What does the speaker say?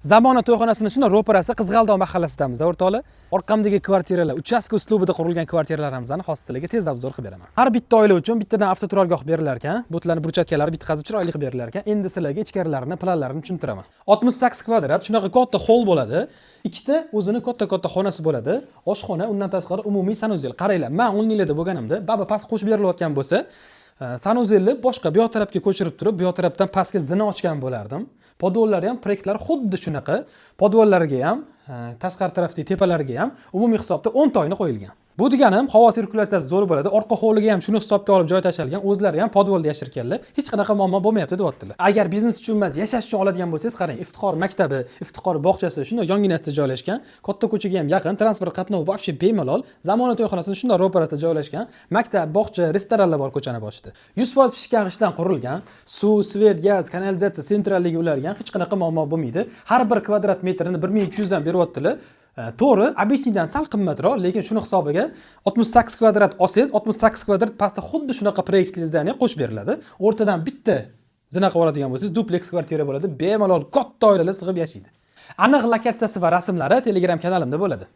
Zamona to'yxonasining shunday ro'parasi Qizg'aldoq mahallasidamiz, o'rtoqlar. Orqamdagi kvartiralar, uchastka uslubida qurilgan kvartiralarimizni xossizlarga tez obzor qilib beraman. Har bitta oila uchun bittadan avtoturargoh berilar ekan, butlarni burchakkalari bitqazib chiroyli qilib berilar ekan. Endi sizlarga ichkarilarini, planlarini tushuntiraman. 68 kvadrat, shunaqa katta hol bo'ladi. Ikkita o'zini katta xonasi bo'ladi. Oshxona, undan tashqari umumiy sanuzel. Qaranglar, men 10 yilda bo'lganimda, baba past qo'shib berilayotgan bo'lsa, sanuzelni boshqa bu yoq tarafga ko'chirib turib, bu yoq tarafdan pastga zina ochgan bo'lardim. Podvollari ham proyektlar xuddi shunaqa. Podvollariga ham, tashqari tarafdagi tepalariga ham umumiy hisobda 10 ta oyna qo'yilgan. Bu deganim havo sirkulyatsiyasi zo'r bo'ladi. Orqa hovliga ham shuni hisobga olib joy tashalgan, o'zlari ham podvolda yashirganlar. Hech qanaqa muammo bo'lmayapti deyaptilar. Agar biznes uchun emas, yashash uchun oladigan bo'lsangiz, qarang, Iftixor maktabi, Iftixor bog'chasi shunday yonginasida joylashgan, katta ko'chaga ham yaqin, transport qatnovi vobshe bemalol, zamona to'yxonasining shunday ro'parasida joylashgan, maktab, bog'cha, restoranlar bor ko'chani boshida. 100% pishgan g'ishtdan qurilgan, suv, svet, gaz, kanalizatsiya sentralligi ulargan, hech qanaqa muammo bo'lmaydi. Har bir kvadrat metrini 1200 dan beryaptilar. To'g'ri, obechniydan sal qimmatroq, lekin shuni hisobiga 68 kvadrat olsangiz, 68 kvadrat pastda xuddi shunaqa proyektli zdaniya qo'shib beriladi. O'rtadan bitta zinaqa oladigan bo'lsangiz, duplex kvartira bo'ladi, bemalol katta oilalar sig'ib yashaydi. Aniq lokatsiyasi va rasmlari Telegram kanalimda bo'ladi.